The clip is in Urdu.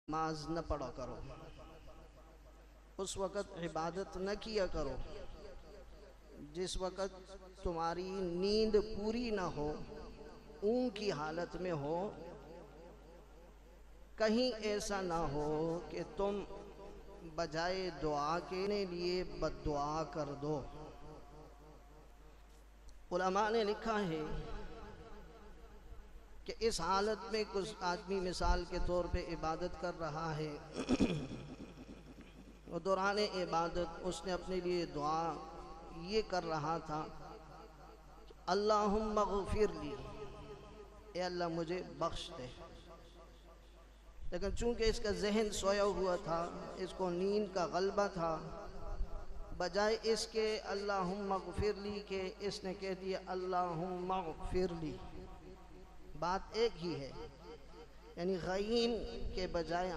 نماز نہ پڑھا کرو، اس وقت عبادت نہ کیا کرو جس وقت تمہاری نیند پوری نہ ہو، اونگ کی حالت میں ہو۔ کہیں ایسا نہ ہو کہ تم بجائے دعا کے لیے بد دعا کر دو۔ علماء نے لکھا ہے کہ اس حالت میں کچھ آدمی مثال کے طور پہ عبادت کر رہا ہے، اور دوران عبادت اس نے اپنے لیے دعا یہ کر رہا تھا، اللہم اغفر لی، اے اللہ مجھے بخش دے۔ لیکن چونکہ اس کا ذہن سویا ہوا تھا، اس کو نیند کا غلبہ تھا، بجائے اس کے اللہم اغفر لی کہ اس نے کہہ دیا اللہم اغفر لی۔ بات ایک ہی ہے، یعنی غین کے بجائے